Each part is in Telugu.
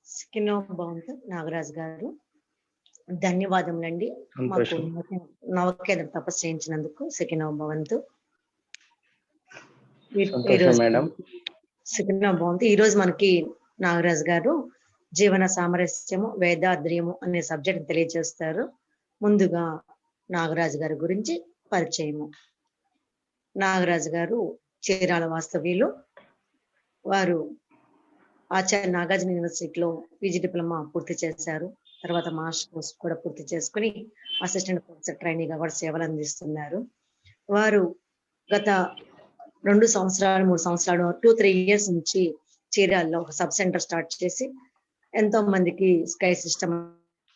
సికినో భవంతు నాగరాజు గారు. ధన్యవాదములండి. మాకు సంతోషం. నవకేంద్ర తపస్సు చేయించినందుకు సికినో భవంతు. సంతోషం ఈరోజు మేడం. సికినో భవంతు. ఈరోజు మనకి నాగరాజు గారు జీవన సామరస్యము, వేదాద్రియము అనే సబ్జెక్ట్ తెలియజేస్తారు. ముందుగా నాగరాజు గారి గురించి పరిచయము. నాగరాజు గారు చీరాల వాస్తవ్యులు. వారు ఆచార్య నాగార్జున యూనివర్సిటీలో పీజీ డిప్లొమా పూర్తి చేశారు. తర్వాత మాస్టర్ కోర్స్ కూడా పూర్తి చేసుకుని అసిస్టెంట్ ప్రొఫెసర్ ట్రైనీగా కూడా సేవలు అందిస్తున్నారు. వారు గత 2 సంవత్సరాలు 3 సంవత్సరాలు 2-3 ఇయర్స్ నుంచి చీరాల్లో ఒక సబ్ సెంటర్ స్టార్ట్ చేసి ఎంతో మందికి స్కై సిస్టమ్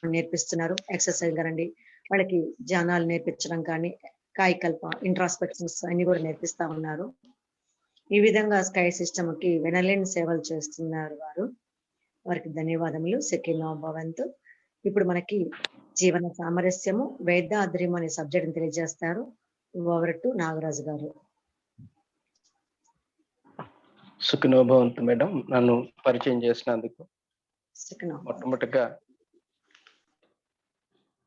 నేర్పిస్తున్నారు. ఎక్సర్సైజ్ కానండి, వాళ్ళకి ధ్యానాలు నేర్పించడం కానీ, కాయకల్ప ఇంట్రాస్పెక్షన్స్ అన్ని కూడా నేర్పిస్తా ఉన్నారు. ఈ విధంగా స్కై సిస్టమ్ కి వినలేని సేవలు చేస్తున్నారు వారు. వారికి ధన్యవాదములు. సెకినో భవంతు. ఇప్పుడు మనకి జీవన సామరస్యము, వేదాద్రియం అనే సబ్జెక్ట్ తెలియజేస్తారు. ఓవర్ టు నాగరాజు గారు. సుఖినో భవంతు మేడం, నన్ను పరిచయం చేసినందుకు. సెకినో మొట్టమొదటిగా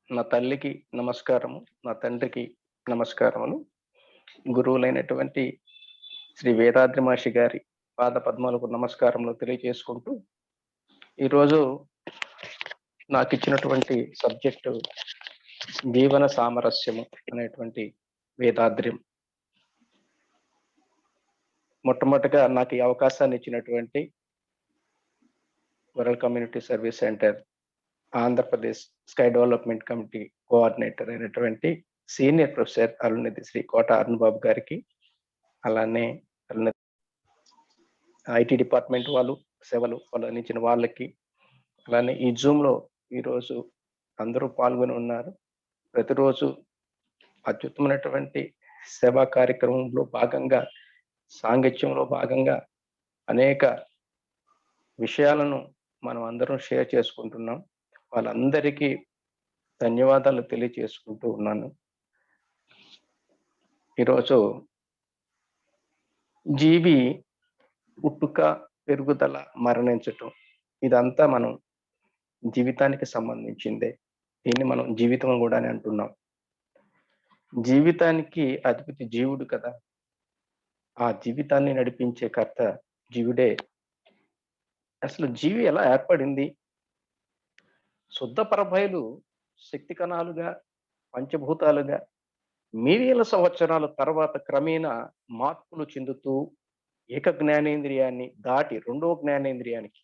నా తల్లికి నమస్కారము, నా తండ్రికి నమస్కారములు. గురువులైనటువంటి శ్రీ వేదాద్రి మహర్షి గారి పాద పద్మాలకు నమస్కారములు తెలియజేసుకుంటూ, ఈరోజు నాకు ఇచ్చినటువంటి సబ్జెక్టు జీవన సామరస్యము అనేటువంటి వేదాద్ర్యం. మొట్టమొదటిగా నాకు ఈ అవకాశాన్ని ఇచ్చినటువంటి world community service centre Andhra Pradesh sky development committee coordinator అయినటువంటి సీనియర్ ప్రొఫెసర్ అరుణనిధి శ్రీ కోట అరుణబాబు గారికి, అలానే ఐటీ డిపార్ట్మెంట్ వాళ్ళు సేవలు అందించిన వాళ్ళకి, అలానే ఈ జూమ్లో ఈరోజు అందరూ పాల్గొని ఉన్నారు. ప్రతిరోజు అత్యుత్తమైనటువంటి సేవా కార్యక్రమంలో భాగంగా, సాంగత్యంలో భాగంగా అనేక విషయాలను మనం అందరం షేర్ చేసుకుంటున్నాం. వాళ్ళందరికీ ధన్యవాదాలు తెలియజేసుకుంటూ ఉన్నాను. ఈరోజు జీవి పుట్టుక, పెరుగుదల, మరణించటం ఇదంతా మనం జీవితానికి సంబంధించిందే. దీన్ని మనం జీవితం కూడా అని అంటున్నాం. జీవితానికి అధిపతి జీవుడు కదా. ఆ జీవితాన్ని నడిపించే కర్త జీవుడే. అసలు జీవి ఎలా ఏర్పడింది? శుద్ధ పరబయలు శక్తి కణాలుగా, పంచభూతాలుగా మిలియన్ల సంవత్సరాల తర్వాత క్రమేణా మార్పులు చెందుతూ ఏక జ్ఞానేంద్రియాన్ని దాటి రెండవ జ్ఞానేంద్రియానికి,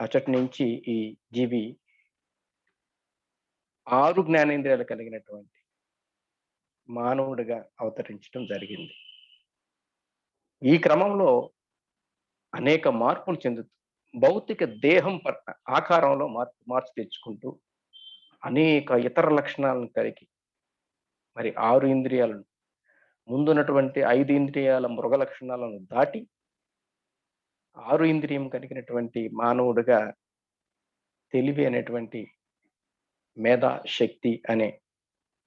అచ్చటి నుంచి ఈ జీవి 6 జ్ఞానేంద్రియాలు కలిగినటువంటి మానవుడిగా అవతరించడం జరిగింది. ఈ క్రమంలో అనేక మార్పులు చెందుతూ భౌతిక దేహం పట్ల ఆకారంలో మార్పు తెచ్చుకుంటూ అనేక ఇతర లక్షణాలను కలిగి, మరి 6 ఇంద్రియాలను, ముందున్నటువంటి 5 ఇంద్రియాల మృగ లక్షణాలను దాటి 6 ఇంద్రియం కలిగినటువంటి మానవుడిగా తెలివి అనేటువంటి మేధా శక్తి అనే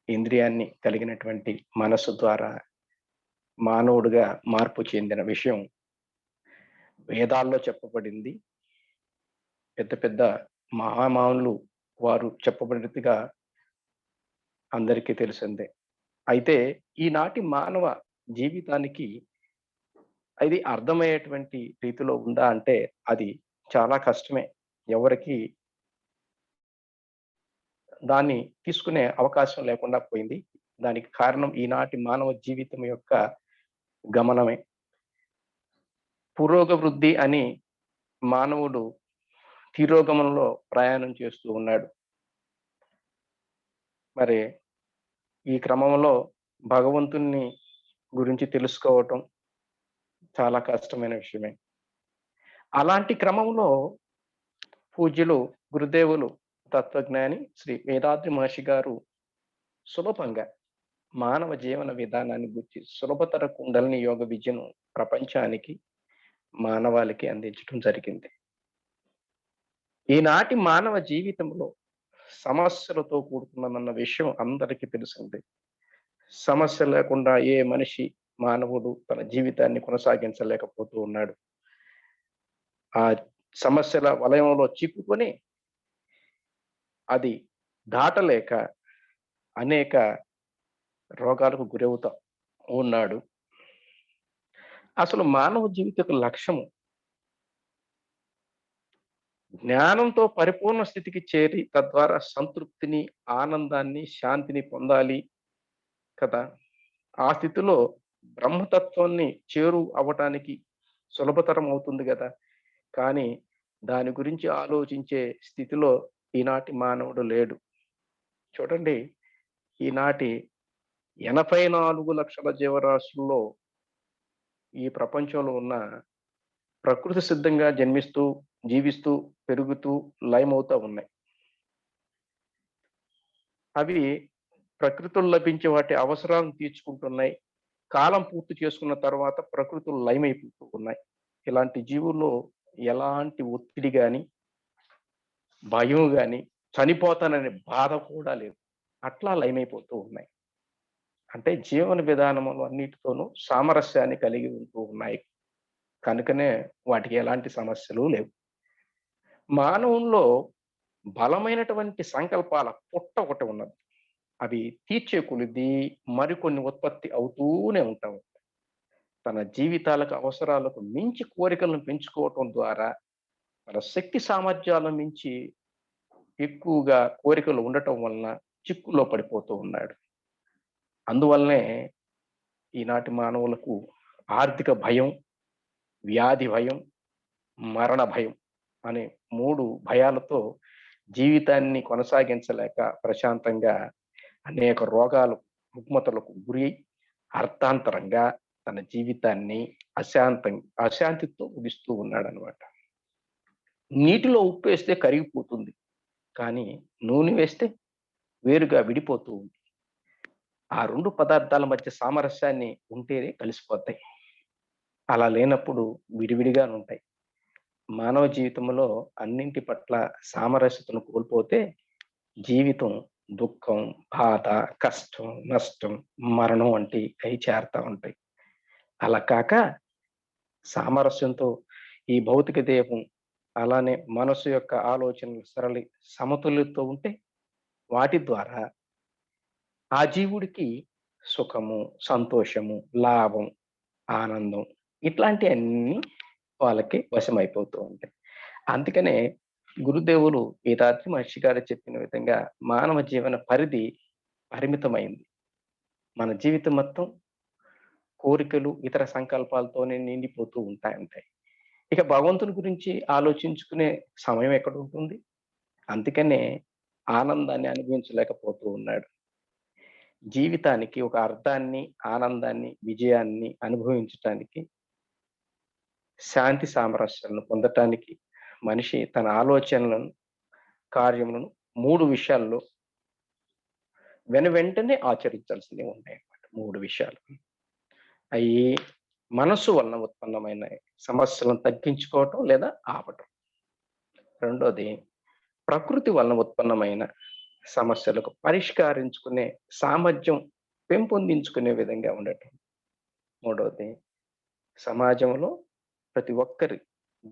ఇంద్రియాన్ని కలిగినటువంటి మనసు ద్వారా మానవుడిగా మార్పు చెందిన విషయం వేదాల్లో చెప్పబడింది. పెద్ద పెద్ద మహామానులు వారు చెప్పబడినట్టుగా అందరికీ తెలిసిందే. అయితే ఈనాటి మానవ జీవితానికి అది అర్థమయ్యేటువంటి రీతిలో ఉందా అంటే అది చాలా కష్టమే. ఎవరికి దాన్ని తీసుకునే అవకాశం లేకుండా పోయింది. దానికి కారణం ఈనాటి మానవ జీవితం యొక్క గమనమే. పురోగవృద్ధి అని మానవుడు తిరోగమనంలో ప్రయాణం చేస్తూ ఉన్నాడు. మరి ఈ క్రమంలో భగవంతుని గురించి తెలుసుకోవటం చాలా కష్టమైన విషయమే. అలాంటి క్రమంలో పూజ్యులు గురుదేవులు తత్వజ్ఞాని శ్రీ వేదాద్రి మహర్షి గారు సులభంగా మానవ జీవన విధానాన్ని గురించి సులభతర కుండలిని యోగ విద్యను ప్రపంచానికి, మానవాళికి అందించడం జరిగింది. ఈనాటి మానవ జీవితంలో సమస్యలతో కూడుకున్నదన్న విషయం అందరికీ తెలిసింది. సమస్య లేకుండా ఏ మనిషి, మానవుడు తన జీవితాన్ని కొనసాగించలేకపోతూ ఉన్నాడు. ఆ సమస్యల వలయంలో చిక్కుకొని అది దాటలేక అనేక రోగాలకు గురవుతా ఉన్నాడు. అసలు మానవ జీవిత యొక్క లక్ష్యము జ్ఞానంతో పరిపూర్ణ స్థితికి చేరి తద్వారా సంతృప్తిని, ఆనందాన్ని, శాంతిని పొందాలి కదా! ఆ స్థితిలో బ్రహ్మతత్వాన్ని చేరు అవ్వటానికి సులభతరం అవుతుంది గదా! కానీ దాని గురించి ఆలోచించే స్థితిలో ఈనాటి మానవుడు లేడు. చూడండి, ఈనాటి 84,00,000 జీవరాశుల్లో ఈ ప్రపంచంలో ఉన్న ప్రకృతి సిద్ధంగా జన్మిస్తూ, జీవిస్తూ, పెరుగుతూ, లయమవుతా ఉన్నాయి. అవి ప్రకృతిలో లభించే వాటి అవసరాలను తీర్చుకుంటున్నాయి. కాలం పూర్తి చేసుకున్న తర్వాత ప్రకృతులు లయమైపోతూ ఉన్నాయి. ఇలాంటి జీవుల్లో ఎలాంటి ఒత్తిడి గాని, భయం గాని, చనిపోతాననే బాధ కూడా లేదు. అట్లా లయమైపోతూ ఉన్నాయి. అంటే జీవన విధానములు అన్నిటితోనూ సామరస్యాన్ని కలిగి ఉంటూ ఉన్నాయి. కనుకనే వాటికి ఎలాంటి సమస్యలు లేవు. మానవుల్లో బలమైనటువంటి సంకల్పాల పుట్ట ఒకటి ఉన్నది. అవి తీర్చే కొలిది మరికొన్ని ఉత్పత్తి అవుతూనే ఉంటాయి. తన జీవితాలకు అవసరాలకు మించి కోరికలను పెంచుకోవటం ద్వారా తన శక్తి సామర్థ్యాలను మించి ఎక్కువగా కోరికలు ఉండటం వలన చిక్కులో పడిపోతూ ఉన్నాడు. అందువల్లనే ఈనాటి మానవులకు ఆర్థిక భయం, వ్యాధి భయం, మరణ భయం అనే 3 భయాలతో జీవితాన్ని కొనసాగించలేక ప్రశాంతంగా అనేక రోగాలు, రుగ్మతలకు గురి అర్థాంతరంగా తన జీవితాన్ని అశాంతితో ముగిస్తూ ఉన్నాడనమాట. నీటిలో ఉప్పు వేస్తే కరిగిపోతుంది. కానీ నూనె వేస్తే వేరుగా విడిపోతూ ఉంది. ఆ 2 పదార్థాల మధ్య సామరస్యాన్ని ఉంటేనే కలిసిపోతాయి. అలా లేనప్పుడు విడివిడిగానుంటాయి. మానవ జీవితంలో అన్నింటి పట్ల సామరస్యతను కోల్పోతే జీవితం దుఃఖం, బాధ, కష్టం, నష్టం, మరణం వంటి అయి చేరుతా ఉంటాయి. అలా కాక సామరస్యంతో ఈ భౌతిక దేహం అలానే మనసు యొక్క ఆలోచనలు సరళి సమతుల్యతతో ఉంటే వాటి ద్వారా ఆ జీవుడికి సుఖము, సంతోషము, లాభం, ఆనందం ఇట్లాంటియన్నీ వాళ్ళకి వశమైపోతూ ఉంటాయి. అందుకనే గురుదేవులు వేదాద్రి మహర్షి గారు చెప్పిన విధంగా మానవ జీవన పరిధి పరిమితమైంది. మన జీవితం మొత్తం కోరికలు, ఇతర సంకల్పాలతోనే నిండిపోతూ ఉంటాయి. ఇక భగవంతుని గురించి ఆలోచించుకునే సమయం ఎక్కడుంటుంది? అందుకనే ఆనందాన్ని అనుభవించలేకపోతూ ఉన్నాడు. జీవితానికి ఒక అర్థాన్ని, ఆనందాన్ని, విజయాన్ని అనుభవించటానికి, శాంతి సామరస్యాలను పొందటానికి మనిషి తన ఆలోచనలను, కార్యములను 3 విషయాల్లో వెంటనే ఆచరించాల్సినవి ఉన్నాయన్నమాట. 3 విషయాలు. అయి మనస్సు వలన ఉత్పన్నమైన సమస్యలను తగ్గించుకోవటం లేదా ఆపటం. రెండోది ప్రకృతి వలన ఉత్పన్నమైన సమస్యలకు పరిష్కరించుకునే సామర్థ్యం పెంపొందించుకునే విధంగా ఉండటం. మూడవది సమాజంలో ప్రతి ఒక్కరి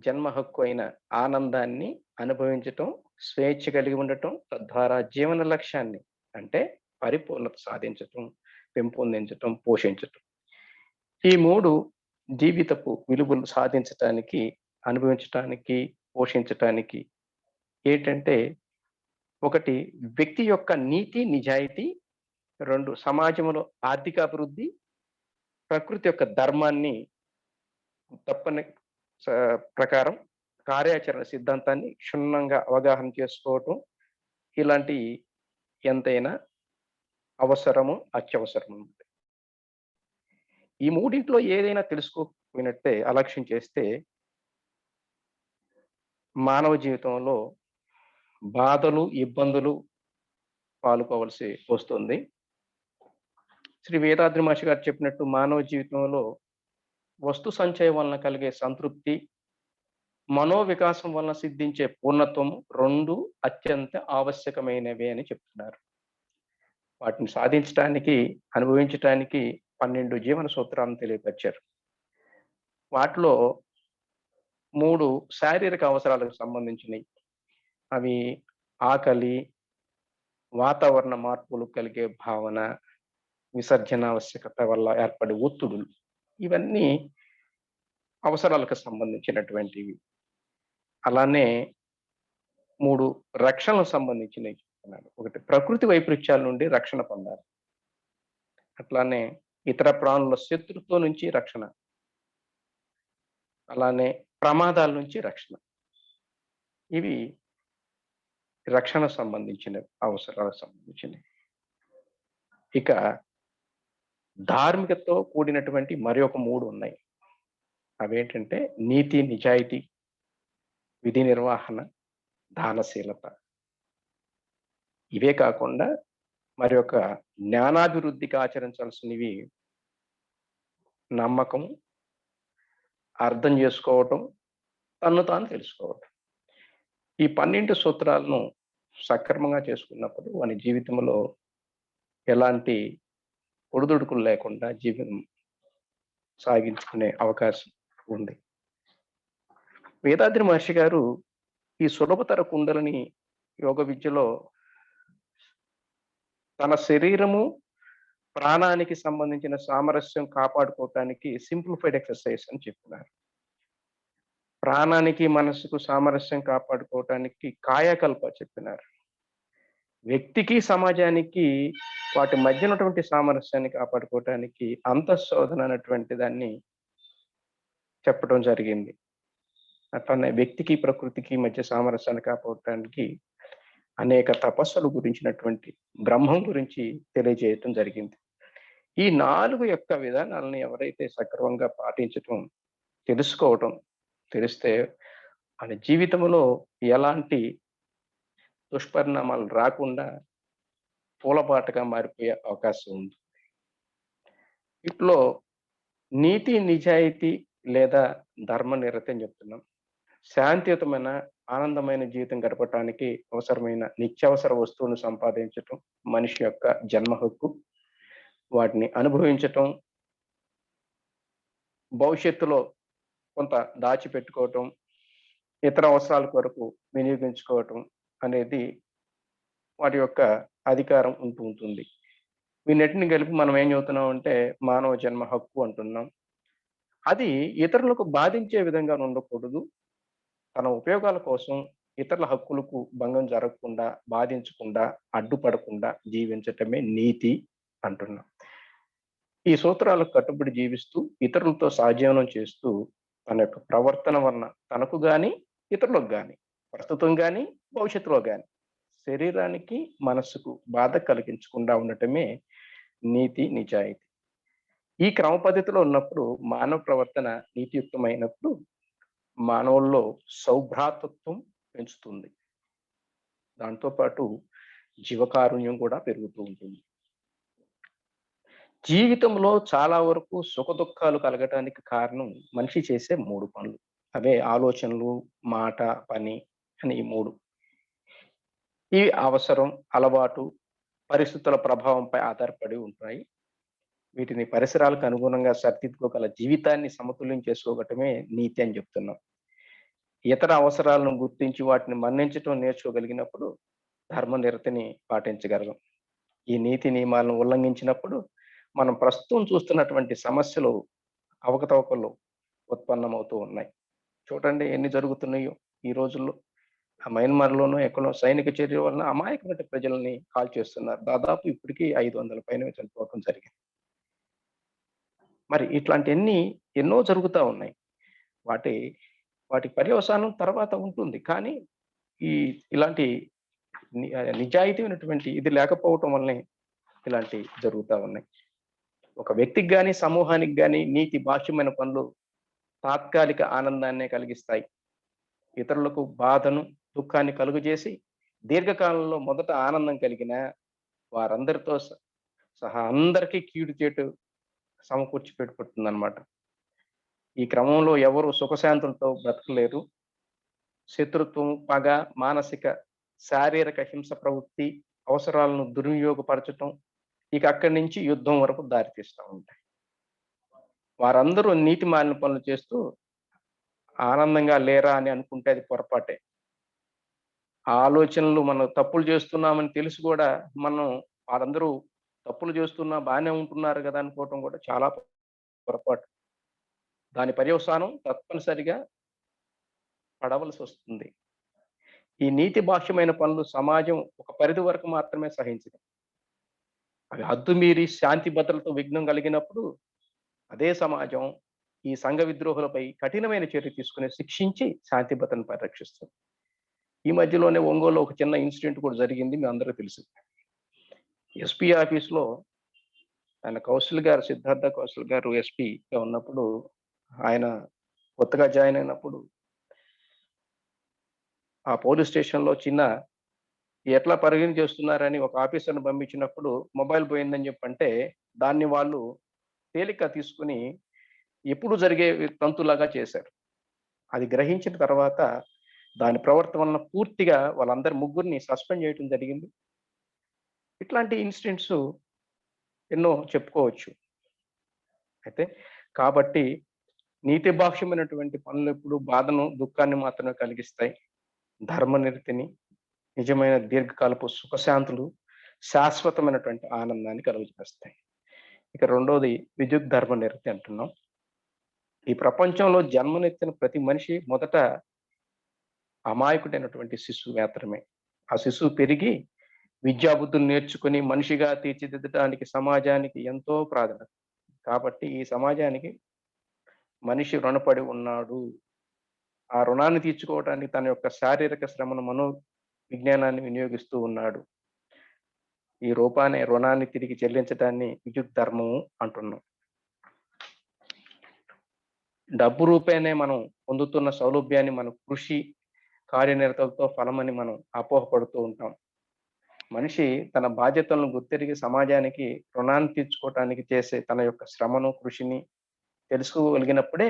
జన్మ హక్కు అయిన ఆనందాన్ని అనుభవించటం, స్వేచ్ఛ కలిగి ఉండటం, తద్వారా జీవన లక్ష్యాన్ని అంటే పరిపూర్ణత సాధించటం, పెంపొందించటం, పోషించటం. ఈ 3 జీవితపు విలువలు సాధించటానికి, అనుభవించటానికి, పోషించటానికి ఏంటంటే, ఒకటి వ్యక్తి యొక్క నీతి, నిజాయితీ, 2 సమాజంలో ఆర్థికాభివృద్ధి, ప్రకృతి యొక్క ధర్మాన్ని తప్పని ప్రకారం కార్యాచరణ సిద్ధాంతాన్ని క్షుణ్ణంగా అవగాహన చేసుకోవటం, ఇలాంటి ఎంతైనా అవసరము, అత్యవసరము. ఈ మూడింట్లో ఏదైనా తెలుసుకోకపోయినట్టే అలక్ష్యం చేస్తే మానవ జీవితంలో బాధలు, ఇబ్బందులు పాలుకోవలసి వస్తుంది. శ్రీ వేదాద్రి మహర్షి గారు చెప్పినట్టు మానవ జీవితంలో వస్తు సంచయం వలన కలిగే సంతృప్తి, మనోవికాసం వలన సిద్ధించే పూర్ణత్వం 2 అత్యంత ఆవశ్యకమైనవే అని చెప్తున్నారు. వాటిని సాధించటానికి, అనుభవించటానికి 12 జీవన సూత్రాలను తెలియపరిచారు. వాటిలో 3 శారీరక అవసరాలకు సంబంధించినవి. అవి ఆకలి, వాతావరణ మార్పులు కలిగే భావన, విసర్జన ఆవశ్యకత వల్ల ఏర్పడే ఒత్తిడులు. ఇవన్నీ అవసరాలకు సంబంధించినటువంటివి. అలానే 3 రక్షణలకు సంబంధించినవి చెప్తున్నాను. ఒకటి ప్రకృతి వైపరీత్యాల నుండి రక్షణ పొందాలి. అట్లానే ఇతర ప్రాణుల శత్రుత్వం నుంచి రక్షణ. అలానే ప్రమాదాల నుంచి రక్షణ. ఇవి రక్షణకు సంబంధించిన అవసరాలకు సంబంధించినవి. ఇక ధార్మికతతో కూడినటువంటి మరి ఒక 3 ఉన్నాయి. అవేంటంటే నీతి, నిజాయితీ, విధి నిర్వహణ, దానశీలత. ఇవే కాకుండా మరి ఒక జ్ఞానాభివృద్ధికి ఆచరించాల్సినవి నమ్మకం, అర్థం చేసుకోవటం, తన్ను తాను తెలుసుకోవటం. ఈ 12 సూత్రాలను సక్రమంగా చేసుకున్నప్పుడు వాని జీవితంలో ఎలాంటి ఒడిదుడుకులు లేకుండా జీవితం సాగించుకునే అవకాశం ఉంది. వేదాద్రి మహర్షి గారు ఈ సులభతర కుండలిని యోగ విద్యలో తన శరీరము, ప్రాణానికి సంబంధించిన సామరస్యం కాపాడుకోవటానికి సింప్లిఫైడ్ ఎక్సర్సైజ్ అని చెప్పినారు. ప్రాణానికి, మనసుకు సామరస్యం కాపాడుకోవటానికి కాయకల్ప చెప్పినారు. వ్యక్తికి, సమాజానికి వాటి మధ్య ఉన్నటువంటి సామరస్యాన్ని కాపాడుకోవటానికి అంతఃశోధన అనేటువంటి దాన్ని చెప్పడం జరిగింది. అట్లనే వ్యక్తికి, ప్రకృతికి మధ్య సామరస్యాన్ని కాపాడటానికి అనేక తపస్సుల గురించినటువంటి బ్రహ్మం గురించి తెలియజేయటం జరిగింది. ఈ 4 యొక్క విధానాలను ఎవరైతే సక్రమంగా పాటించటం, తెలుసుకోవటం తెలిస్తే మన జీవితంలో ఎలాంటి దుష్పరిణామాలు రాకుండా పూలబాటగా మారిపోయే అవకాశం ఉంది. వీటిలో నీతి, నిజాయితీ లేదా ధర్మనిరతి అని చెప్తున్నాం. శాంతియుతమైన, ఆనందమైన జీవితం గడపటానికి అవసరమైన నిత్యావసర వస్తువులను సంపాదించటం మనిషి యొక్క జన్మ హక్కు. వాటిని అనుభవించటం, భవిష్యత్తులో కొంత దాచిపెట్టుకోవటం, ఇతర అవసరాల కొరకు వినియోగించుకోవటం అనేది వాటి యొక్క అధికారం ఉంటూ ఉంటుంది. వీటన్నిటిని కలిపి మనం ఏం చెబుతున్నాం అంటే మానవ జన్మ హక్కు అంటున్నాం. అది ఇతరులకు బాధించే విధంగా ఉండకూడదు. తన ఉపయోగాల కోసం ఇతరుల హక్కులకు భంగం జరగకుండా, బాధించకుండా, అడ్డుపడకుండా జీవించటమే నీతి అంటున్నాం. ఈ సూత్రాలకు కట్టుబడి జీవిస్తూ ఇతరులతో సహజీవనం చేస్తూ తన యొక్క ప్రవర్తన వలన తనకు గాని, ఇతరులకు గాని, ప్రస్తుతం గాని, భవిష్యత్తులో గాని శరీరానికి, మనస్సుకు బాధ కలిగించకుండా ఉండటమే నీతి, నిజాయితీ. ఈ క్రమ పద్ధతిలో ఉన్నప్పుడు మానవ ప్రవర్తన నీతియుక్తమైనప్పుడు మానవుల్లో సౌభ్రాతృత్వం పెంచుతుంది. దాంతో పాటు జీవకారుణ్యం కూడా పెరుగుతూ ఉంటుంది. జీవితంలో చాలా వరకు సుఖదుఖాలు కలగటానికి కారణం మనిషి చేసే 3 పనులు. అవే ఆలోచనలు, మాట, పని అని ఈ 3. ఇవి అవసరం, అలవాటు, పరిస్థితుల ప్రభావంపై ఆధారపడి ఉంటాయి. వీటిని పరిసరాలకు అనుగుణంగా సరిదిద్దుకోగల జీవితాన్ని సమతుల్యం చేసుకోవటమే నీతి అని చెప్తున్నాం. ఇతర అవసరాలను గుర్తించి వాటిని మన్నించటం నేర్చుకోగలిగినప్పుడు ధర్మనిరతిని పాటించగలం. ఈ నీతి నియమాలను ఉల్లంఘించినప్పుడు మనం ప్రస్తుతం చూస్తున్నటువంటి సమస్యలు, అవకతవకలు ఉత్పన్నమవుతూ ఉన్నాయి. చూడండి ఎన్ని జరుగుతున్నాయో ఈ రోజుల్లో. మయన్మార్‌లోనో ఎక్కడో సైనిక చర్య వలన అమాయకమైన ప్రజల్ని కాల్ చేస్తున్నారు. దాదాపు ఇప్పటికి 500 పైన చనిపోవటం జరిగింది. మరి ఇట్లాంటియన్నీ ఎన్నో జరుగుతా ఉన్నాయి. వాటి వాటి పర్యవసానం తర్వాత ఉంటుంది. కానీ ఈ ఇలాంటి నిజాయితీమైనటువంటి ఇది లేకపోవటం వల్లనే ఇలాంటివి జరుగుతా ఉన్నాయి. ఒక వ్యక్తికి గాని, సమూహానికి గాని నీతి బాహ్యమైన పనులు తాత్కాలిక ఆనందాన్నే కలిగిస్తాయి. ఇతరులకు బాధను, దుఃఖాన్ని కలుగజేసి దీర్ఘకాలంలో మొదట ఆనందం కలిగిన వారందరితో సహా అందరికీ కీడు చేటు సమకూర్చి పెట్టుకుంటుందన్నమాట. ఈ క్రమంలో ఎవరు సుఖశాంతులతో బ్రతకలేరు. శత్రుత్వం, పగ, మానసిక, శారీరక హింస ప్రవృత్తి, అవసరాలను దుర్వినియోగపరచటం, ఇక అక్కడి నుంచి యుద్ధం వరకు దారితీస్తూ ఉంటాయి. వారందరూ నీతి మాలిన పనులు చేస్తూ ఆనందంగా లేరా అని అనుకుంటే అది పొరపాటే. ఆ ఆలోచనలు మనం తప్పులు చేస్తున్నామని తెలిసి కూడా మనం వారందరూ తప్పులు చేస్తున్నా బానే ఉంటున్నారు గదా! అనుకోవటం కూడా చాలా పొరపాటు. దాని పర్యవసానం తప్పనిసరిగా పడవలసొస్తుంది. ఈ నీతి బాహ్యమైన పనులు సమాజం ఒక పరిధి వరకు మాత్రమే సహించదు. అవి హద్దు మీరి శాంతి భద్రతలకు విఘ్నం కలిగినప్పుడు అదే సమాజం ఈ సంఘ విద్రోహులపై కఠినమైన చర్య తీసుకొని శిక్షించి శాంతి భద్రతను పరిరక్షిస్తుంది. ఈ మధ్యలోనే ఒంగోలులో ఒక చిన్న ఇన్సిడెంట్ కూడా జరిగింది. మీ అందరికీ తెలుసు. ఎస్పీ ఆఫీస్‌లో ఆయన కౌశల్ గారు, సిద్ధార్థ కౌశల్ గారు ఎస్పీగా ఉన్నప్పుడు, ఆయన కొత్తగా జాయిన్ అయినప్పుడు ఆ పోలీస్ స్టేషన్‌లో చిన్న ఎట్లా పరిగణ చేస్తున్నారని ఒక ఆఫీసర్‌ని పంపించినప్పుడు మొబైల్ పోయిందని చెప్పంటే, దాన్ని వాళ్ళు తేలికగా తీసుకొని ఎప్పుడు జరిగే తంతులాగా చేశారు. అది గ్రహించిన తర్వాత దాని ప్రవర్తన వలన పూర్తిగా వాళ్ళందరి ముగ్గురిని సస్పెండ్ చేయటం జరిగింది. ఇట్లాంటి ఇన్సిడెంట్స్ ఎన్నో చెప్పుకోవచ్చు. అయితే కాబట్టి నీతి బాహ్యమైనటువంటి పనులెప్పుడు బాధను, దుఃఖాన్ని మాత్రమే కలిగిస్తాయి. ధర్మనిరతిని, నిజమైన దీర్ఘకాలపు సుఖశాంతులు, శాశ్వతమైనటువంటి ఆనందాన్ని కలుగజేస్తాయి. ఇక రెండోది విద్యుత్ ధర్మనిరతి అంటున్నాం. ఈ ప్రపంచంలో జన్మనెత్తిన ప్రతి మనిషి మొదట అమాయకుడైనటువంటి శిశువు మాత్రమే. ఆ శిశువు పెరిగి విద్యాబుద్ధులు నేర్చుకొని మనిషిగా తీర్చిదిద్దడానికి సమాజానికి ఎంతో ప్రాధాన్యత. కాబట్టి ఈ సమాజానికి మనిషి రుణపడి ఉన్నాడు. ఆ రుణాన్ని తీర్చుకోవటానికి తన యొక్క శారీరక శ్రమను, విజ్ఞానాన్ని వినియోగిస్తూ ఉన్నాడు. ఈ రూపాన్ని రుణాన్ని తిరిగి చెల్లించడాన్ని విద్యుత్ ధర్మము అంటున్నాం. డబ్బు రూపేణే మనం పొందుతున్న సౌలభ్యాన్ని మన కృషి, కార్యనిరతలతో ఫలమని మనం అపోహపడుతూ ఉంటాం. మనిషి తన బాధ్యతలను గుర్తెరిగి సమాజానికి రుణాన్ని తీర్చుకోవటానికి చేసే తన యొక్క శ్రమను, కృషిని తెలుసుకోగలిగినప్పుడే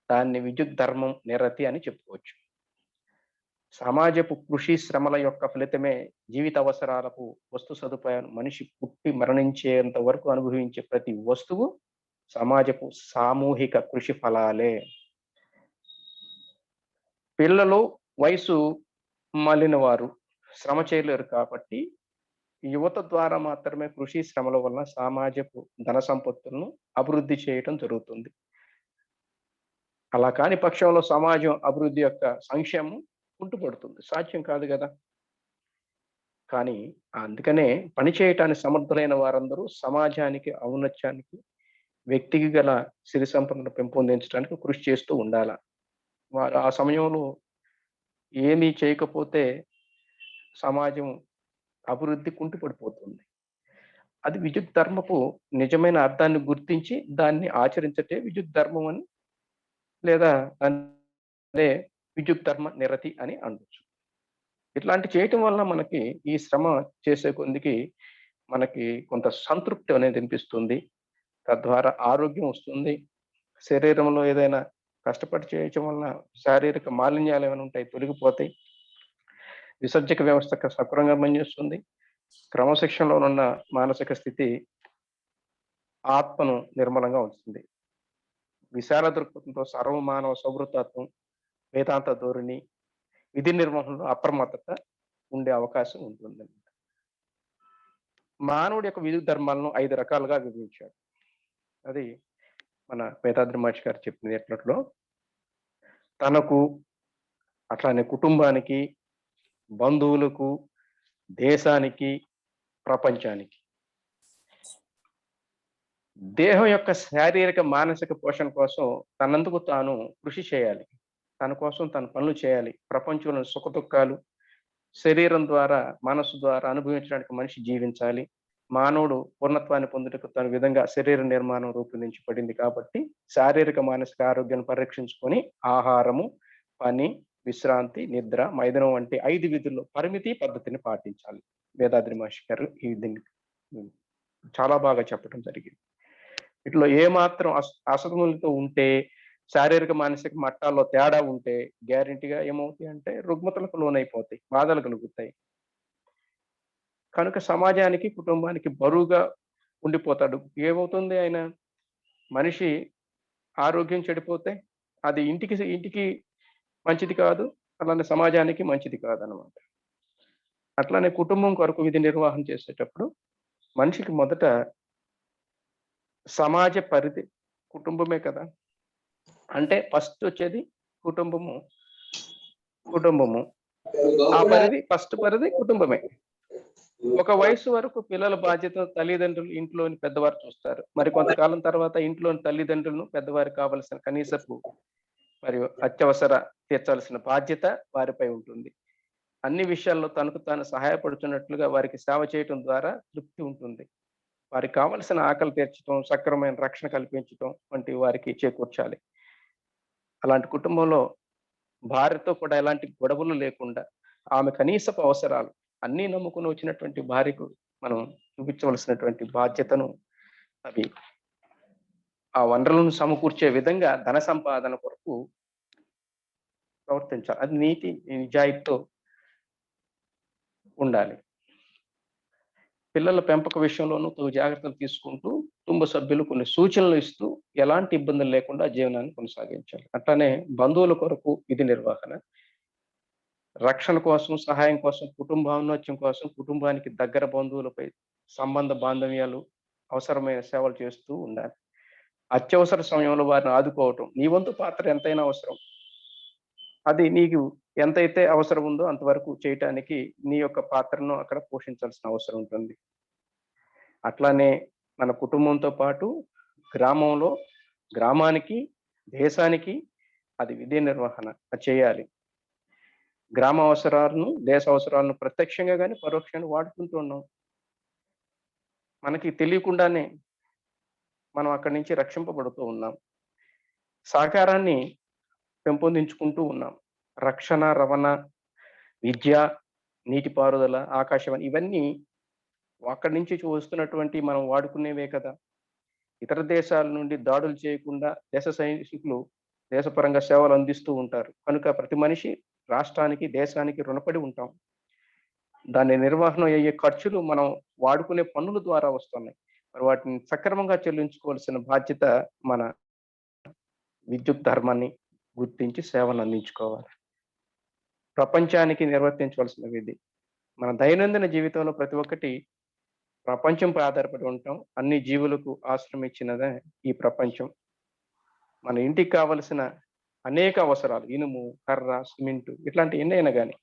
దాన్ని విద్యుత్ ధర్మం నిరతి అని చెప్పుకోవచ్చు. సమాజపు కృషి, శ్రమల యొక్క ఫలితమే జీవిత అవసరాలకు వస్తు సదుపాయాలు మనిషి పుట్టి మరణించేంత వరకు అనుభవించే ప్రతి వస్తువు సమాజపు సామూహిక కృషి ఫలాలే. పిల్లలు వయసు మళ్ళిన వారు శ్రమ చేయలేరు కాబట్టి యువత ద్వారా మాత్రమే కృషి, శ్రమల వలన సమాజపు ధన సంపత్తులను అభివృద్ధి చేయటం జరుగుతుంది. అలా కాని పక్షంలో సమాజం అభివృద్ధి యొక్క సంక్షేమం కుంటుపడుతుంది. సాధ్యం కాదు గదా! కానీ అందుకనే పని చేయటానికి సమర్థులైన వారందరూ సమాజానికి ఔన్నత్యానికి, వ్యక్తికి గల సిరి సంపదను పెంపొందించడానికి కృషి చేస్తూ ఉండాల. వారు ఆ సమయంలో ఏమీ చేయకపోతే సమాజం అభివృద్ధి కుంటుపడిపోతుంది. అది విద్యుత్ ధర్మపు నిజమైన అర్థాన్ని గుర్తించి దాన్ని ఆచరించటే విద్యుత్ ధర్మం అని, లేదా అదే విద్యుత్ ధర్మ నిరతి అని అనొచ్చు. ఇట్లాంటి చేయటం వల్ల మనకి ఈ శ్రమ చేసే కొందికి మనకి కొంత సంతృప్తి అనేది అనిపిస్తుంది. తద్వారా ఆరోగ్యం వస్తుంది. శరీరంలో ఏదైనా కష్టపడి చేయటం వలన శారీరక మాలిన్యాలు ఏమైనా ఉంటాయి తొలగిపోతాయి. విసర్జక వ్యవస్థ సక్రమంగా పనిచేస్తుంది. క్రమశిక్షణలో ఉన్న మానసిక స్థితి ఆత్మను నిర్మలంగా ఉంచుతుంది. విశాల దృక్పథంతో సర్వమానవ సౌహృదత్వం, వేదాంత ధోరణి, విధి నిర్వహణలో అప్రమత్తత ఉండే అవకాశం ఉంటుందండి. మానవుడి యొక్క విధి ధర్మాలను 5 రకాలుగా విభజించాడు. అది మన వేదాద్రి మహర్షి గారు చెప్పింది ఎట్లట్లో తనకు, అట్లానే కుటుంబానికి, బంధువులకు, దేశానికి, ప్రపంచానికి. దేహం యొక్క శారీరక, మానసిక పోషణ కోసం తనందుకు తాను కృషి చేయాలి. తన కోసం తను పనులు చేయాలి. ప్రపంచంలోని సుఖదుఖాలు శరీరం ద్వారా, మనస్సు ద్వారా అనుభవించడానికి మనిషి జీవించాలి. మానవుడు పూర్ణత్వాన్ని పొందుటకు తన విధంగా శరీర నిర్మాణం రూపొందించబడింది కాబట్టి, శారీరక, మానసిక ఆరోగ్యాన్ని పరిరక్షించుకొని ఆహారము, పని, విశ్రాంతి, నిద్ర, మైదనం వంటి 5 విధుల్లో పరిమితి, పద్ధతిని పాటించాలి. వేదాద్రి మహర్షి గారు దీన్ని చాలా బాగా చెప్పడం జరిగింది. వీటిలో ఏమాత్రం అసమతుల్యత ఉంటే, శారీరక, మానసిక మట్టాల్లో తేడా ఉంటే గ్యారంటీగా ఏమవుతాయంటే రుగ్మతలకు లోనైపోతాయి. బాధలు కలుగుతాయి. కనుక సమాజానికి, కుటుంబానికి బరువుగా ఉండిపోతాడు. ఏమవుతుంది ఆయన మనిషి ఆరోగ్యం చెడిపోతే అది ఇంటికి ఇంటికి మంచిది కాదు. అలానే సమాజానికి మంచిది కాదనమాట. అట్లానే కుటుంబం కొరకు విధి నిర్వహణ చేసేటప్పుడు మనిషికి మొదట సమాజ పరిధి కుటుంబమే కదా! అంటే ఫస్ట్ వచ్చేది కుటుంబము. కుటుంబము. ఆ పరిధి ఫస్ట్ పరిధి కుటుంబమే. ఒక వయస్సు వరకు పిల్లల బాధ్యత తల్లిదండ్రులు, ఇంట్లోని పెద్దవారు చూస్తారు. మరి కొంతకాలం తర్వాత ఇంట్లోని తల్లిదండ్రులను పెద్దవారికి కావలసిన కనీసపు మరియు అత్యవసర తీర్చాల్సిన బాధ్యత వారిపై ఉంటుంది. అన్ని విషయాల్లో తనకు తాను సహాయపడుతున్నట్లుగా వారికి సేవ చేయటం ద్వారా తృప్తి ఉంటుంది. వారికి కావలసిన ఆకలి తీర్చటం, సక్రమమైన రక్షణ కల్పించటం వంటివి వారికి చేకూర్చాలి. అలాంటి కుటుంబంలో భార్యతో కూడా ఎలాంటి గొడవలు లేకుండా ఆమె కనీసపు అవసరాలు అన్నీ నమ్ముకుని వచ్చినటువంటి భార్యకు మనం చూపించవలసినటువంటి బాధ్యతను అవి ఆ వనరులను సమకూర్చే విధంగా ధన సంపాదన కొరకు ప్రవర్తించాలి. అది నీతి నిజాయితీతో ఉండాలి. పిల్లల పెంపక విషయంలోనూ తగు జాగ్రత్తలు తీసుకుంటూ కుటుంబ సభ్యులు కొన్ని సూచనలు ఇస్తూ ఎలాంటి ఇబ్బందులు లేకుండా జీవనాన్ని కొనసాగించాలి. అట్లానే బంధువుల కొరకు విధి నిర్వహణ, రక్షణ కోసం, సహాయం కోసం, కుటుంబాన్నోత్యం కోసం కుటుంబానికి దగ్గర బంధువులపై సంబంధ బాంధవ్యాలు అవసరమైన సేవలు చేస్తూ ఉండాలి. అత్యవసర సమయంలో వారిని ఆదుకోవటం నీ వంతు పాత్ర ఎంతైనా అవసరం. అది నీకు ఎంతైతే అవసరం ఉందో అంతవరకు చేయటానికి నీ యొక్క పాత్రను అక్కడ పోషించాల్సిన అవసరం ఉంటుంది. అట్లానే మన కుటుంబంతో పాటు గ్రామంలో గ్రామానికి, దేశానికి అది విధి నిర్వహణ చేయాలి. గ్రామ అవసరాలను, దేశ అవసరాలను ప్రత్యక్షంగా గాని, పరోక్షంగా వాడుకుంటూ ఉన్నాం. మనకి తెలియకుండానే మనం అక్కడి నుంచి రక్షింపబడుతూ ఉన్నాం. సహకారాన్ని పెంపొందించుకుంటూ ఉన్నాం. రక్షణ, రవాణా, విద్య, నీటిపారుదల, ఆకాశవాణి ఇవన్నీ అక్కడి నుంచి వస్తున్నటువంటి మనం వాడుకునేవే కదా! ఇతర దేశాల నుండి దాడులు చేయకుండా దేశ సైనికులు దేశపరంగా సేవలు అందిస్తూ ఉంటారు. కనుక ప్రతి మనిషి రాష్ట్రానికి, దేశానికి రుణపడి ఉంటాం. దాని నిర్వహణ అయ్యే ఖర్చులు మనం వాడుకునే పన్నుల ద్వారా వస్తున్నాయి. మరి వాటిని సక్రమంగా చెల్లించుకోవాల్సిన బాధ్యత మన విద్యుత్ ధర్మాన్ని గుర్తించి సేవలు అందించుకోవాలి. ప్రపంచానికి నిర్వర్తించవలసిన విధి. మన దైనందిన జీవితంలో ప్రతి ఒక్కటి ప్రపంచంపై ఆధారపడి ఉంటాం. అన్ని జీవులకు ఆశ్రయం ఇచ్చినదే ఈ ప్రపంచం. మన ఇంటికి కావలసిన అనేక అవసరాలు ఇనుము, కర్ర, సిమెంటు ఇట్లాంటి ఎన్నైనా గాని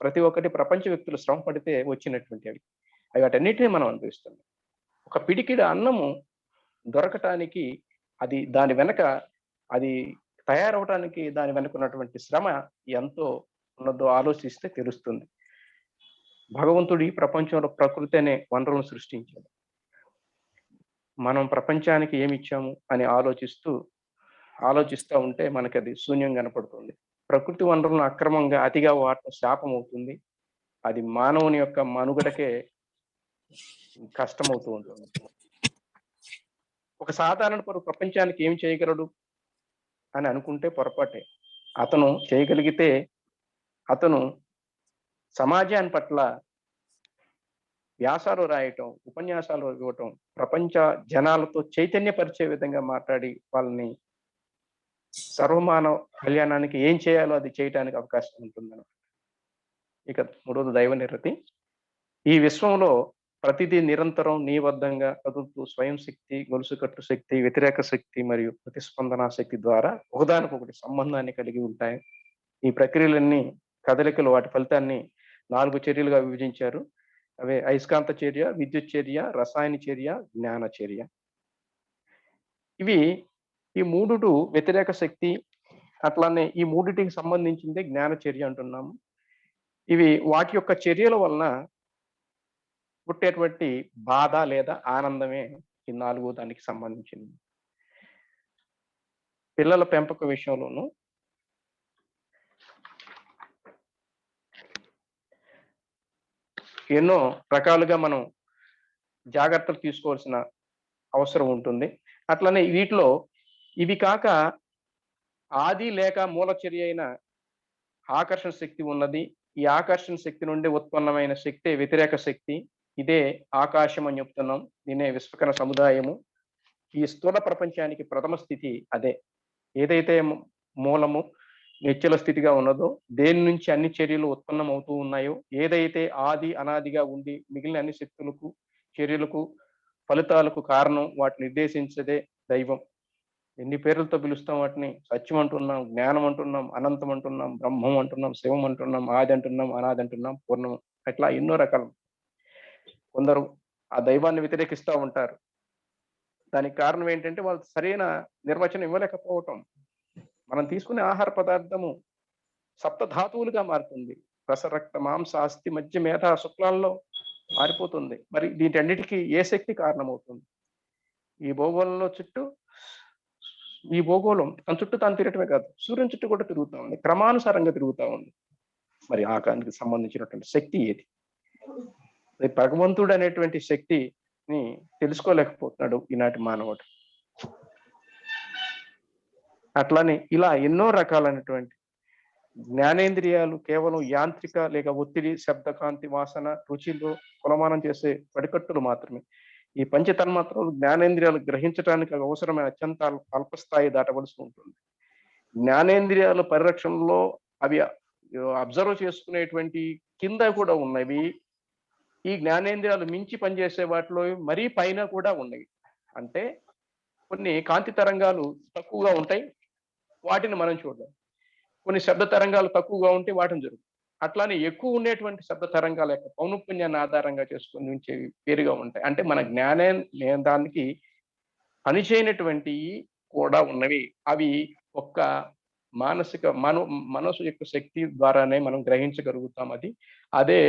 ప్రతి ఒక్కటి ప్రపంచ వ్యక్తులు శ్రమ పడితే వచ్చినటువంటివి. అవి వాటన్నిటిని మనం అనుభవిస్తున్నాం. ఒక పిడికిడ అన్నము దొరకటానికి దాని వెనక అది తయారవటానికి దాని వెనక ఉన్నటువంటి శ్రమ ఎంతో ఉన్నదో ఆలోచిస్తే తెలుస్తుంది. భగవంతుడు ఈ ప్రపంచంలో ప్రకృతి అనే వనరులను సృష్టించాడు. మనం ప్రపంచానికి ఏమి ఇచ్చాము అని ఆలోచిస్తూ ఉంటే మనకి అది శూన్యం కనపడుతుంది. ప్రకృతి వనరులను అక్రమంగా అతిగా వాడటం శాపం అవుతుంది. అది మానవుని యొక్క మనుగడకే కష్టమవుతూ ఉంటుంది. ఒక సాధారణ ప్రపంచానికి ఏం చేయగలడు అని అనుకుంటే పొరపాటే. అతను చేయగలిగితే అతను సమాజాన్ని పట్ల వ్యాసాలు రాయటం, ఉపన్యాసాలు ఇవ్వటం, ప్రపంచ జనాలతో చైతన్యపరిచే విధంగా మాట్లాడి వాళ్ళని సర్వమానవ కళ్యాణానికి ఏం చేయాలో అది చేయటానికి అవకాశం ఉంటుందన్నమాట. ఇక మూడవది దైవ నిరతి. ఈ విశ్వంలో ప్రతిదీ నిరంతరం నీబద్ధంగా కదులుతూ స్వయం శక్తి, గొలుసుకట్టు శక్తి, వ్యతిరేక శక్తి మరియు ప్రతిస్పందన శక్తి ద్వారా ఒకదానికొకటి సంబంధాన్ని కలిగి ఉంటాయి. ఈ ప్రక్రియలన్నీ కదలికలు వాటి ఫలితాన్ని 4 చర్యలుగా విభజించారు. అవే అయస్కాంత చర్య, విద్యుత్ చర్య, రసాయన చర్య, జ్ఞాన చర్య. ఈ మూడుటు వ్యతిరేక శక్తి. అట్లానే ఈ మూడిటికి సంబంధించిందే జ్ఞాన చర్య అంటున్నాము. ఇవి వాటి యొక్క చర్యల వలన పుట్టేటువంటి బాధ లేదా ఆనందమే ఈ 4వ దానికి సంబంధించింది. పిల్లల పెంపక విషయంలోనూ ఎన్నో రకాలుగా మనం జాగ్రత్తలు తీసుకోవాల్సిన అవసరం ఉంటుంది. అట్లనే వీటిలో ఇవి కాక ఆది లేక మూల చర్య అయిన ఆకర్షణ శక్తి ఉన్నది. ఈ ఆకర్షణ శక్తి నుండి ఉత్పన్నమైన శక్తే వ్యతిరేక శక్తి. ఇదే ఆకాశం అని చెప్తున్నాం. దీనే విశ్వకణ సముదాయము. ఈ స్థూల ప్రపంచానికి ప్రథమ స్థితి అదే. ఏదైతే మూలము నిశ్చల స్థితిగా ఉన్నదో, దేని నుంచి అన్ని చర్యలు ఉత్పన్నం అవుతూ ఉన్నాయో, ఏదైతే ఆది అనాదిగా ఉండి మిగిలిన అన్ని శక్తులకు, చర్యలకు, ఫలితాలకు కారణం వాటిని నిర్దేశించేదే దైవం. ఎన్ని పేర్లతో పిలుస్తాం వాటిని. సత్యం అంటున్నాం, జ్ఞానం అంటున్నాం, అనంతం అంటున్నాం, బ్రహ్మం అంటున్నాం, శివం అంటున్నాం, ఆది అంటున్నాం, అనాది అంటున్నాం, పూర్ణం. అట్లా ఎన్నో రకాలు. కొందరు ఆ దైవాన్ని వ్యతిరేకిస్తా ఉంటారు. దానికి కారణం ఏంటంటే వాళ్ళు సరైన నిర్వచనం ఇవ్వలేకపోవటం. మనం తీసుకునే ఆహార పదార్థము సప్త ధాతువులుగా మారుతుంది. రస, రక్త, మాంస, అస్థి, మధ్య, మేధ, శుక్లాల్లో మారిపోతుంది. మరి వీటన్నిటికీ ఏ శక్తి కారణమవుతుంది? ఈ భూగోళంలో చుట్టూ ఈ భూగోళం తన చుట్టూ తాను తిరగటమే కాదు, సూర్యుని చుట్టూ కూడా తిరుగుతా ఉంది. క్రమానుసారంగా తిరుగుతా ఉంది. మరి ఆకానికి సంబంధించినటువంటి శక్తి ఏది? మరి భగవంతుడు అనేటువంటి శక్తిని తెలుసుకోలేకపోతున్నాడు ఈనాటి మానవుడు. అట్లానే ఇలా ఎన్నో రకాలైనటువంటి జ్ఞానేంద్రియాలు కేవలం యాంత్రిక లేక ఒత్తిడి, శబ్ద, కాంతి, వాసన, రుచిలో కొలమానం చేసే పడికట్టులు మాత్రమే. ఈ పంచ తన్మాత్రలు జ్ఞానేంద్రియాలు గ్రహించడానికి అవసరమైన అత్యంత అల్పస్థాయి దాటవలసి ఉంటుంది. జ్ఞానేంద్రియాల పరిరక్షణలో అవి అబ్జర్వ్ చేసుకునేటువంటి కింద కూడా ఉన్నవి. ఈ జ్ఞానేంద్రియాలు మించి పనిచేసే వాటిలో మరీ పైన కూడా ఉన్నాయి. అంటే కొన్ని కాంతి తరంగాలు తక్కువగా ఉంటాయి, వాటిని మనం చూడలేం. కొన్ని శబ్ద తరంగాలు తక్కువగా ఉంటే వాటిని జరుగుతుంది. అట్లానే ఎక్కువ ఉండేటువంటి శబ్ద తరంగాల యొక్క పౌనఃపున్యాన్ని ఆధారంగా చేసుకొని ఉంచేవి వేరుగా ఉంటాయి. అంటే మన దానికి పనిచేయనటువంటి కూడా ఉన్నవి. అవి ఒక్క మానసిక మనసు యొక్క శక్తి ద్వారానే మనం గ్రహించగలుగుతాం. అదే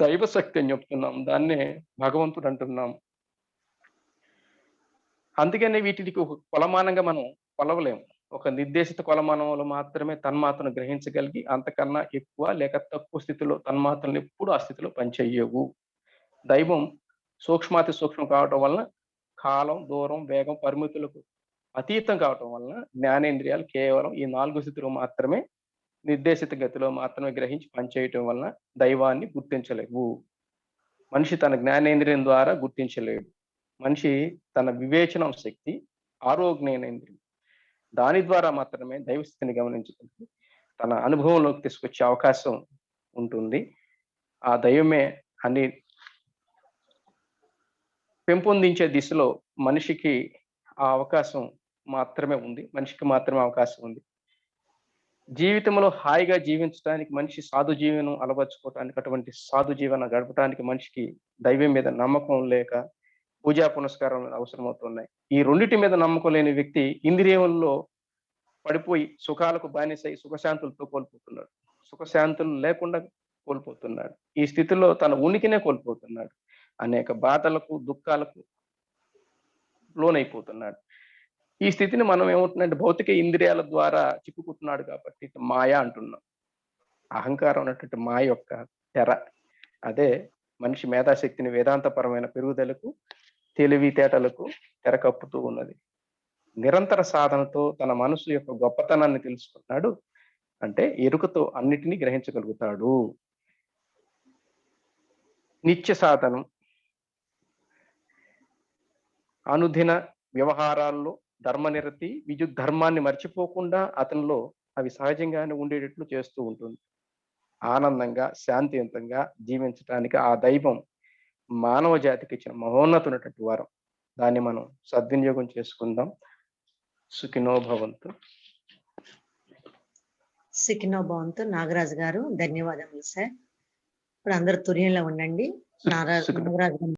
దైవ శక్తి అని చెప్తున్నాం. దాన్నే భగవంతుడు అంటున్నాం. అందుకనే వీటికి ఒక కొలమానంగా మనం కొలవలేము. ఒక నిర్దేశిత కొలమానంలో మాత్రమే తన్మాత్రను గ్రహించగలిగి, అంతకన్నా ఎక్కువ లేక తక్కువ స్థితిలో తన్మాత్రలు ఎప్పుడు ఆ స్థితిలో పనిచేయవు. దైవం సూక్ష్మాతి సూక్ష్మం కావటం వలన కాలం, దూరం, వేగం, పరిమితులకు అతీతం కావటం వలన జ్ఞానేంద్రియాలు కేవలం ఈ 4 స్థితిలో మాత్రమే, నిర్దేశిత గతిలో మాత్రమే గ్రహించి పనిచేయటం వలన దైవాన్ని గుర్తించలేవు. మనిషి తన జ్ఞానేంద్రియం ద్వారా గుర్తించలేడు. మనిషి తన వివేచనం శక్తి, ఆరో జ్ఞానేంద్రియం, దాని ద్వారా మాత్రమే దైవస్థితిని గమనించగలిగి తన అనుభవంలోకి తీసుకొచ్చే అవకాశం ఉంటుంది. ఆ దైవమే అన్ని పెంపొందించే దిశలో మనిషికి ఆ అవకాశం మాత్రమే ఉంది. మనిషికి మాత్రమే అవకాశం ఉంది. జీవితంలో హాయిగా జీవించడానికి మనిషి సాధు జీవనం అలవర్చుకోవటానికి, అటువంటి సాధు జీవనం గడపడానికి మనిషికి దైవం మీద నమ్మకం లేక పూజా పునస్కారం అవసరమవుతున్నాయి. ఈ రెండిటి మీద నమ్మకం లేని వ్యక్తి ఇంద్రియంలో పడిపోయి సుఖాలకు బానిసై సుఖశాంతులతో కోల్పోతున్నాడు. సుఖశాంతులు లేకుండా కోల్పోతున్నాడు. ఈ స్థితిలో తన ఉనికినే కోల్పోతున్నాడు. అనేక బాధలకు, దుఃఖాలకు లోనైపోతున్నాడు. ఈ స్థితిని మనం ఏమంటున్నాంటే భౌతిక ఇంద్రియాల ద్వారా చిక్కుకుంటున్నాడు కాబట్టి మాయ అంటున్నాం. అహంకారం అనేటువంటి మాయ యొక్క తెర. అదే మనిషి మేధాశక్తిని వేదాంతపరమైన పెరుగుదలకు, తెలివితేటలకు తెర కప్పుతూ ఉన్నది. నిరంతర సాధనతో తన మనసు యొక్క గొప్పతనాన్ని తెలుసుకున్నాడు అంటే ఎరుకతో అన్నిటినీ గ్రహించగలుగుతాడు. నిత్య సాధనం, అనుదిన వ్యవహారాల్లో ధర్మనిరతి, విద్యుత్ ధర్మాన్ని మర్చిపోకుండా అతనిలో అవి సహజంగానే ఉండేటట్లు చేస్తూ ఉంటుంది. ఆనందంగా, శాంతియుతంగా జీవించడానికి ఆ దైవం మానవ జాతికి ఇచ్చిన మహోన్నతమైనటువంటి వరం. దాన్ని మనం సద్వినియోగం చేసుకుందాం. సుఖినో భవంతు. సుఖినో భవంతు. నాగరాజు గారు ధన్యవాదములు సార్. ఇప్పుడు అందరూ తుర్యంలో ఉండండి. నాగరాజు